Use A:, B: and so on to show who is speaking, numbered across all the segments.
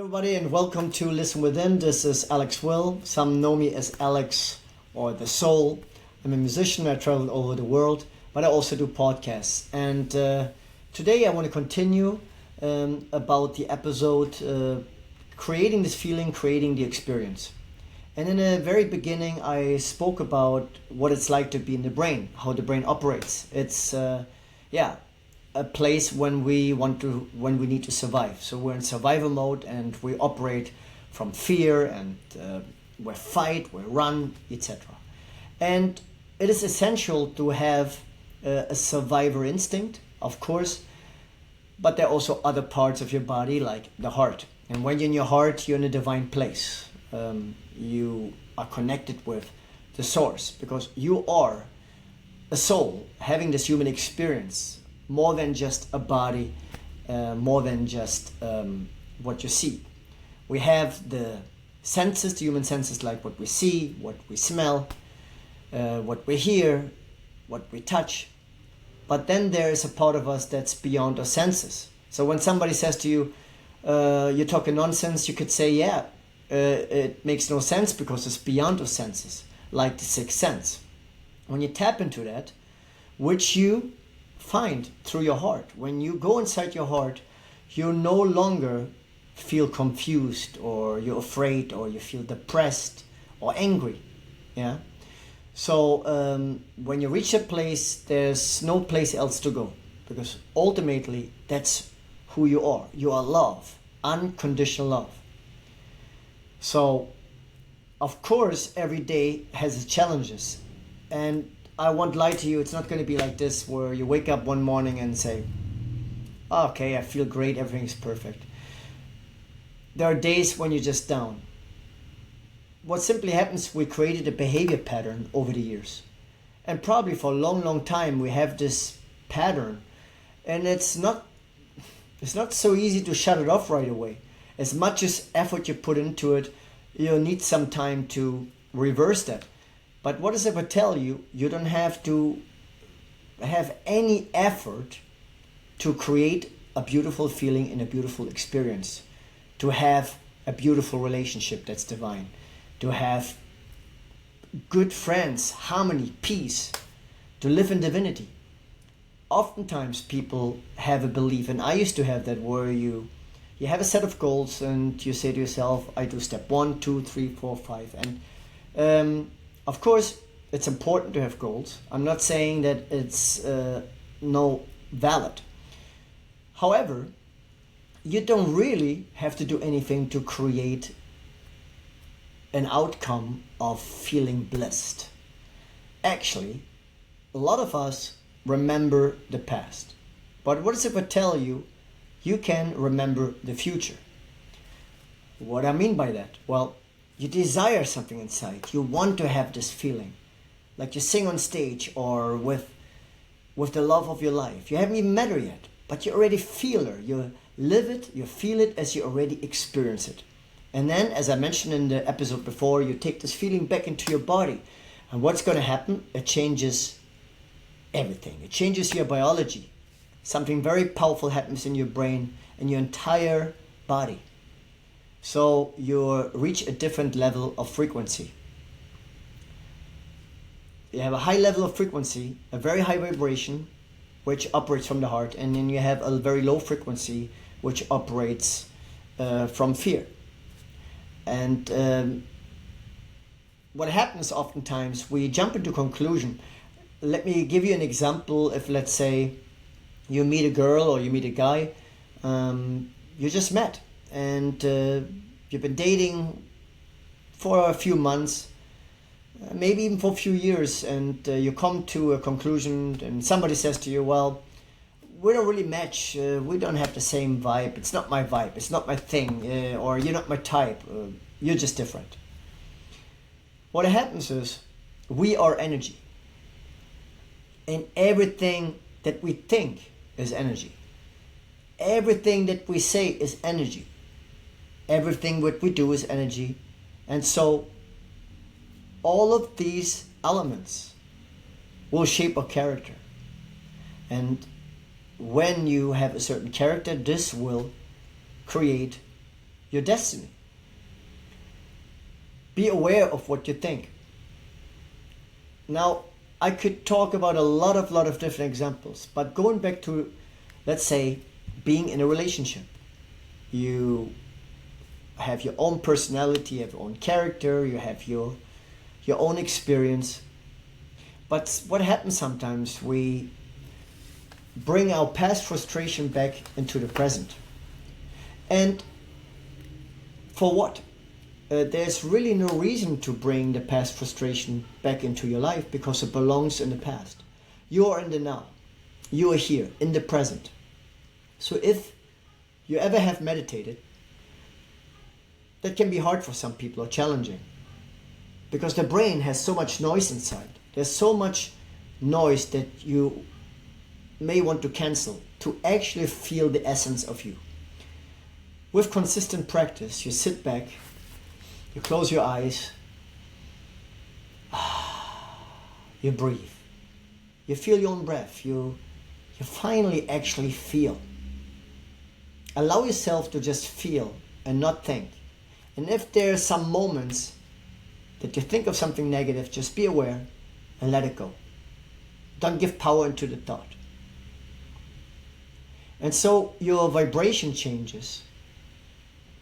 A: everybody, and welcome to Listen Within. This is Alex Will. Some know me as Alex or The Soul. I'm a musician. I travel all over the world, but I also do podcasts. And today I want to continue about the episode creating this feeling, creating the experience. And in the very beginning, I spoke about what it's like to be in the brain, how the brain operates. It's a place when we need to survive. So we're in survival mode and we operate from fear and we fight, we run, etc. And it is essential to have a survivor instinct, of course, but there are also other parts of your body like the heart. And when you're in your heart, you're in a divine place. You are connected with the source because you are a soul having this human experience, more than just a body, more than just what you see. We have the senses, the human senses, like what we see, what we smell, what we hear, what we touch. But then there is a part of us that's beyond our senses. So when somebody says to you, you're talking nonsense, you could say, it makes no sense because it's beyond our senses, like the sixth sense. When you tap into that, which you find through your heart, when you go inside your heart, you no longer feel confused or you're afraid or you feel depressed or angry. So when you reach a place, there's no place else to go, because ultimately that's who you are. You are love, unconditional love. So of course every day has its challenges, and I won't lie to you, it's not going to be like this where you wake up one morning and say, okay, I feel great, everything's perfect. There are days when you're just down. What simply happens, we created a behavior pattern over the years. And probably for a long, long time we have this pattern, and it's not so easy to shut it off right away. As much as effort you put into it, you'll need some time to reverse that. But what does it tell you? You don't have to have any effort to create a beautiful feeling and a beautiful experience, to have a beautiful relationship that's divine, to have good friends, harmony, peace, to live in divinity. Oftentimes people have a belief, and I used to have that, where you have a set of goals and you say to yourself, I do step 1, 2, 3, 4, 5. And of course, it's important to have goals. I'm not saying that it's no valid. However, you don't really have to do anything to create an outcome of feeling blessed. Actually, a lot of us remember the past. But what does it tell you? You can remember the future. What I mean by that? Well, you desire something inside. You want to have this feeling. Like you sing on stage or with the love of your life. You haven't even met her yet, but you already feel her. You live it, you feel it as you already experience it. And then, as I mentioned in the episode before, you take this feeling back into your body. And what's going to happen? It changes everything. It changes your biology. Something very powerful happens in your brain and your entire body. So you reach a different level of frequency. You have a high level of frequency, a very high vibration, which operates from the heart, and then you have a very low frequency, which operates from fear. And what happens oftentimes, we jump into conclusion. Let me give you an example. If, let's say, you meet a girl or you meet a guy, you just met, and you've been dating for a few months, maybe even for a few years, and you come to a conclusion, and somebody says to you, well, we don't really match, we don't have the same vibe, it's not my vibe, it's not my thing, or you're not my type, you're just different. What happens is, we are energy, and everything that we think is energy. Everything that we say is energy. Everything what we do is energy. And so all of these elements will shape our character. And when you have a certain character, this will create your destiny. Be aware of what you think. Now, I could talk about a lot of different examples, but going back to, let's say, being in a relationship. You have your own personality, you have your own character, you have your own experience. But what happens sometimes, we bring our past frustration back into the present. And for what? There's really no reason to bring the past frustration back into your life because it belongs in the past. You are in the now. You are here, in the present. So if you ever have meditated, that can be hard for some people or challenging. Because the brain has so much noise inside. There's so much noise that you may want to cancel to actually feel the essence of you. With consistent practice, you sit back, you close your eyes, you breathe, you feel your own breath, you finally actually feel. Allow yourself to just feel and not think. And if there are some moments that you think of something negative, just be aware and let it go. Don't give power into the thought. And so your vibration changes.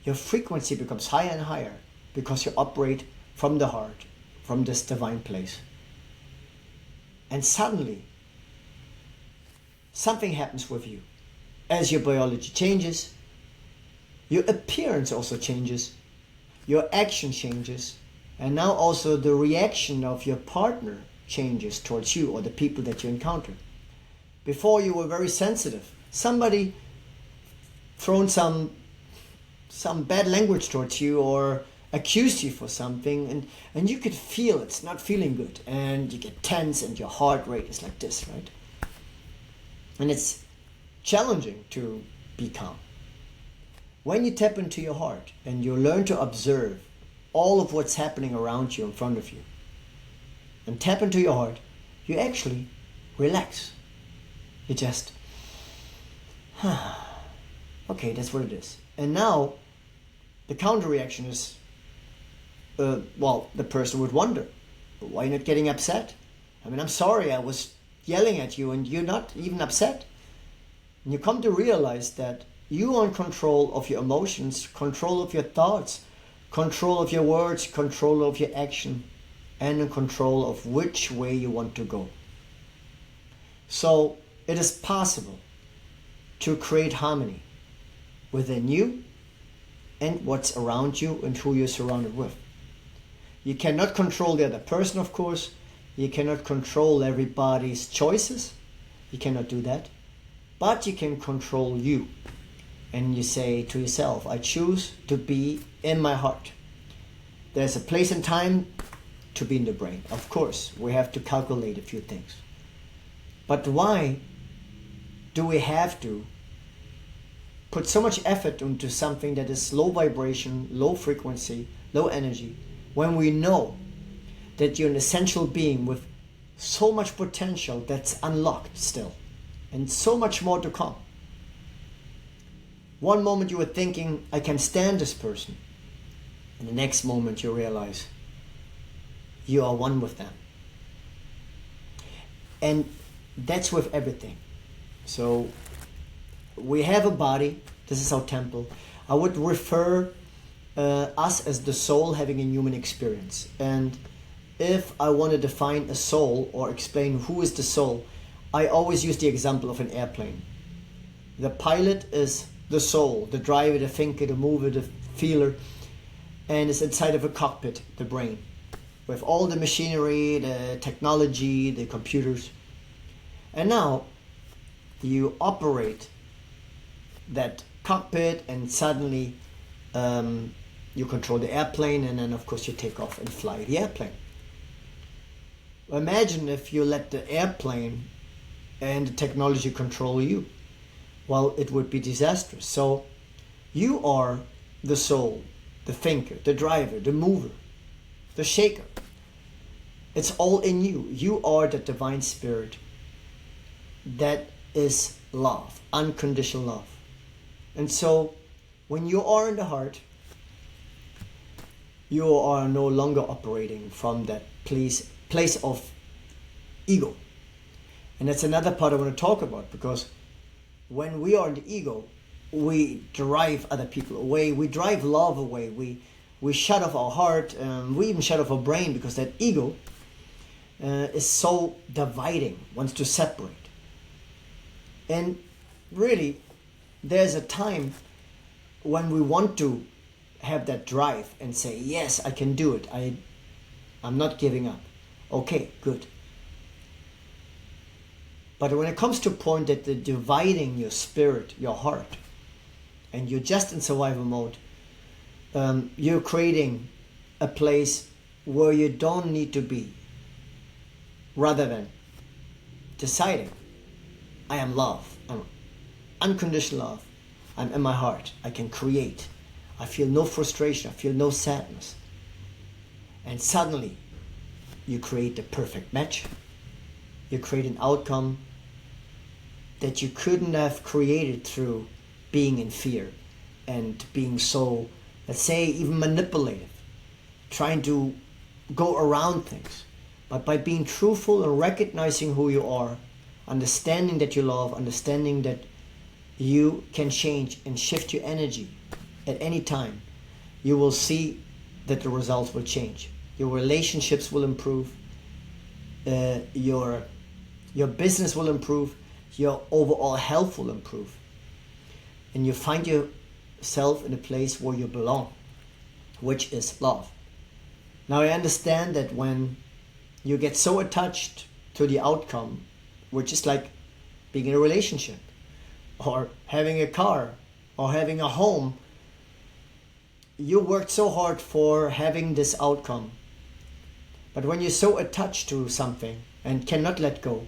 A: Your frequency becomes higher and higher because you operate from the heart, from this divine place. And suddenly, something happens with you. As your biology changes, your appearance also changes, your action changes, and now also the reaction of your partner changes towards you or the people that you encounter. Before you were very sensitive. Somebody thrown some bad language towards you or accused you for something, and you could feel it's not feeling good, and you get tense and your heart rate is like this, right? And it's challenging to be calm. When you tap into your heart and you learn to observe all of what's happening around you, in front of you, and tap into your heart, you actually relax. You just, okay, that's what it is. And now, the counter reaction is, the person would wonder, why not getting upset? I mean, I'm sorry, I was yelling at you and you're not even upset. And you come to realize that you are in control of your emotions, control of your thoughts, control of your words, control of your action, and in control of which way you want to go. So it is possible to create harmony within you and what's around you and who you're surrounded with. You cannot control the other person, of course. You cannot control everybody's choices. You cannot do that. But you can control you. And you say to yourself, I choose to be in my heart. There's a place and time to be in the brain. Of course, we have to calculate a few things. But why do we have to put so much effort into something that is low vibration, low frequency, low energy, when we know that you're an essential being with so much potential that's unlocked still, and so much more to come? One moment you were thinking, I can stand this person, and the next moment you realize you are one with them. And that's with everything. So we have a body. This is our temple. I would refer us as the soul having a human experience. And if I want to define a soul or explain who is the soul, I always use the example of an airplane. The pilot is the soul, the driver, the thinker, the mover, the feeler, and it's inside of a cockpit, the brain, with all the machinery, the technology, the computers. And now you operate that cockpit, and suddenly you control the airplane, and then of course you take off and fly the airplane. Imagine if you let the airplane and the technology control you. Well, it would be disastrous. So you are the soul, the thinker, the driver, the mover, the shaker. It's all in you. You are the divine spirit that is love, unconditional love. And so when you are in the heart, you are no longer operating from that place of ego. And that's another part I want to talk about, because when we are in the ego, we drive other people away, we drive love away, we shut off our heart, we even shut off our brain, because that ego is so dividing, wants to separate. And really, there's a time when we want to have that drive and say, yes, I can do it, I'm not giving up. Okay, good. But when it comes to a point that they're dividing your spirit, your heart, and you're just in survival mode, you're creating a place where you don't need to be, rather than deciding, I am love, I'm unconditional love, I'm in my heart, I can create, I feel no frustration, I feel no sadness. And suddenly you create the perfect match, you create an outcome that you couldn't have created through being in fear and being so, let's say, even manipulative, trying to go around things. But by being truthful and recognizing who you are, understanding that you love, understanding that you can change and shift your energy at any time, you will see that the results will change. Your relationships will improve, your business will improve, your overall health will improve, and you find yourself in a place where you belong, which is love. Now I understand that when you get so attached to the outcome, which is like being in a relationship or having a car or having a home, you worked so hard for having this outcome. But when you're so attached to something and cannot let go,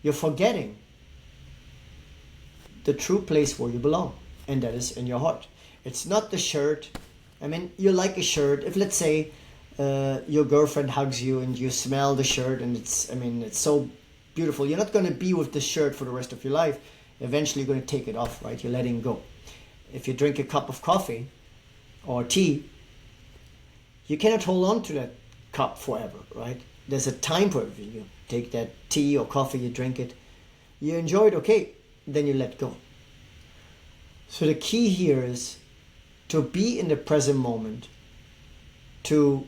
A: you're forgetting the true place where you belong, and that is in your heart. It's not the shirt. I mean, you like a shirt. If, let's say, your girlfriend hugs you and you smell the shirt and it's so beautiful, you're not going to be with the shirt for the rest of your life. Eventually you're going to take it off, right? You're letting go. If you drink a cup of coffee or tea, you cannot hold on to that cup forever, right? There's a time for everything. You take that tea or coffee, you drink it, you enjoy it, okay, then you let go. So the key here is to be in the present moment, to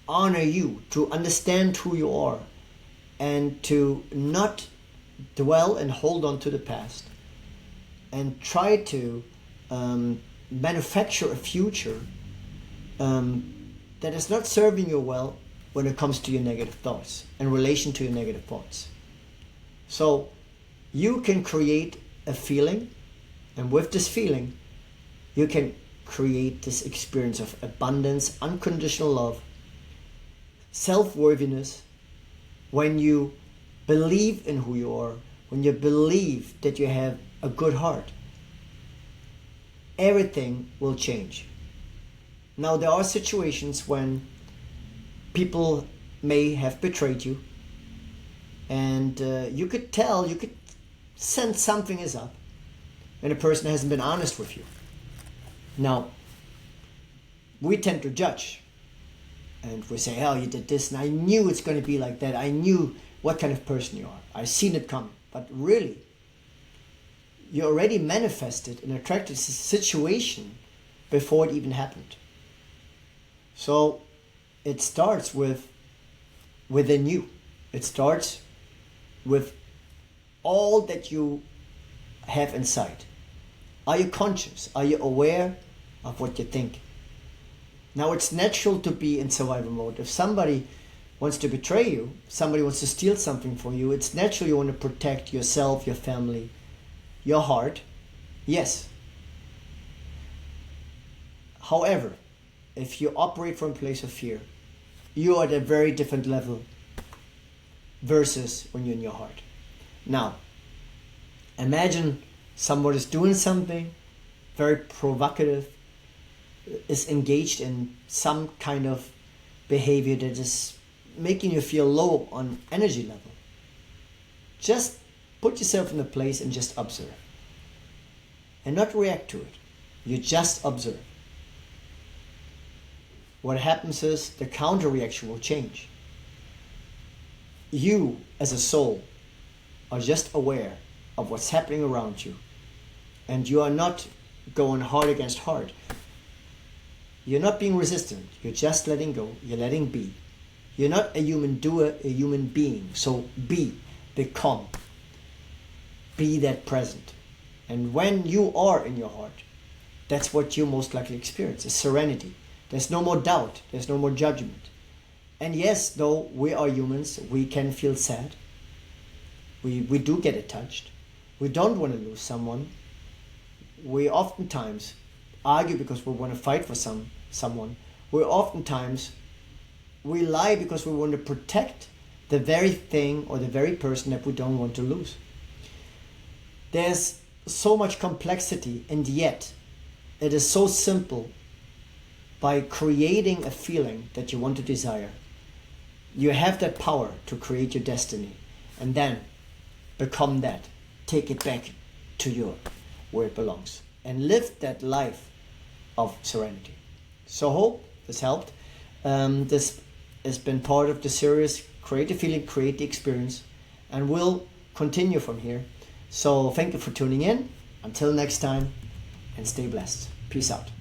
A: honor you, to understand who you are, and to not dwell and hold on to the past, and try to manufacture a future that is not serving you well when it comes to your negative thoughts, in relation to your negative thoughts. So you can create a feeling, and with this feeling, you can create this experience of abundance, unconditional love, self-worthiness. When you believe in who you are, when you believe that you have a good heart, everything will change. Now, there are situations when people may have betrayed you, and you could tell, you could sense something is up, and a person hasn't been honest with you. Now, we tend to judge, and we say, oh, you did this, and I knew it's going to be like that. I knew what kind of person you are. I've seen it coming. But really, you already manifested an attractive situation before it even happened. So it starts within you. It starts with all that you have inside. Are you conscious? Are you aware of what you think? Now, it's natural to be in survival mode. If somebody wants to betray you, somebody wants to steal something from you, it's natural you want to protect yourself, your family, your heart. Yes. However, if you operate from a place of fear, you are at a very different level versus when you're in your heart. Now, imagine someone is doing something very provocative, is engaged in some kind of behavior that is making you feel low on energy level. Just put yourself in a place and just observe. And not react to it. You just observe. what happens is the counter reaction will change. You, as a soul, are just aware of what's happening around you, and you are not going hard against hard. You're not being resistant. You're just letting go. You're letting be. You're not a human doer, a human being. So become. Be that present. And when you are in your heart, that's what you most likely experience, is serenity. There's no more doubt. There's no more judgment. And yes, though we are humans, we can feel sad. We do get attached. We don't want to lose someone. We oftentimes argue because we want to fight for someone. We lie because we want to protect the very thing or the very person that we don't want to lose. There's so much complexity, and yet it is so simple. By creating a feeling that you want to desire, you have that power to create your destiny, and then become that. Take it back to you, where it belongs, and live that life of serenity. So hope this helped. This has been part of the series Create the Feeling, Create the Experience, and we'll continue from here. So thank you for tuning in. Until next time, and stay blessed. Peace out.